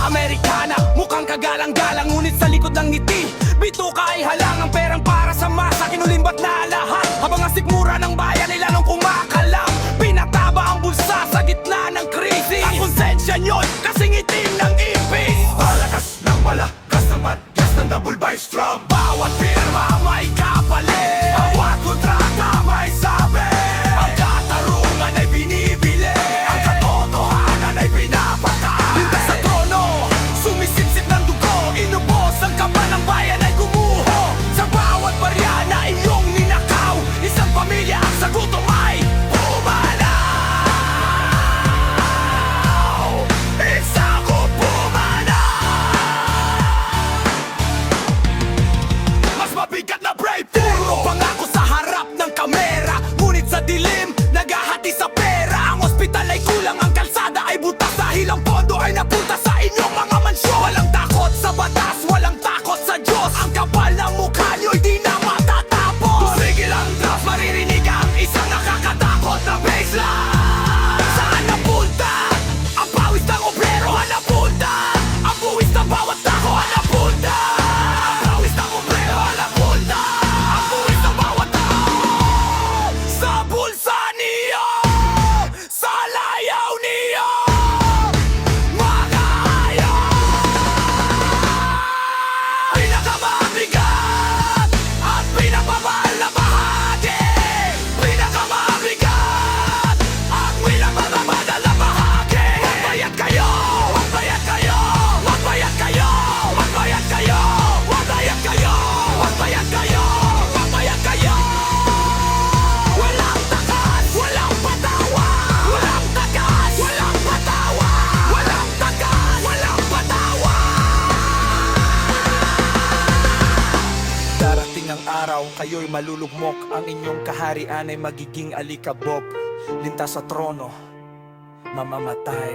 Amerikana, mukhang kagalang-galang, ngunit sa likod ng ngiti bituka ay halangang perang para sa masa. Kinulimbat na lahat habang ang sikmura ng bayan ay lalong kumakalam. Pinataba ang bulsa sa gitna ng krisis. Ang konsensya nyo'y kasing itim ng ipis. Malakas ng malakas ng matgas ng double bass drum. Bawat pirma may kapalit, Bawat kontrata may sabi. ang katarungan ay binibili, Ang katotohanan ay pinapatay. lintas sa trono, sumisipsip ng dugo, inubos ang kaba ng bayan ay gumuho. Sa bawat barya na iyong ninakaw, isang pamilya ang sa gutom ay pumanaw. Isa ko pumanaw. Mas mabigat na brave, puro pangako sa harap ng kamera, ngunit sa dilim, naghahati sa pera. Ang ospital ay kulang, ang kalsada ay butas, dahil ang pondo ay napunta sa inyong mga mansyon. Walang takot sa batas, walang takot sa Diyos. Ang kapal ng mukha nyo'y di na matatapos. Tumigil ang drums, Maririnig ang isang nakakatakot na baseline. Saan napunta ang pawis ng obrero? Saan napunta ang buwis ng bawat tao? Saan napunta ang pawis ng obrero? Saan napunta ang buwis ng bawat tao? Sa bulsa niyo, sa layaw niyo, mga hayop. Pinakamabigat at pinakmamahal na bahagi, pinakamabigat at pinakmamahal na bahagi. Magbayad kayo, magbayad kayo, magbayad kayo, magbayad kayo, magbayad kayo, magbayad kayo, magbayad kayo. Walang takas, walang patawa. Walang takas, walang patawa. Walang takas, walang patawa. Darating ang araw, kayo'y malulugmok. Ang inyong kaharian ay magiging alikabok. Lintas sa trono, mamamatay.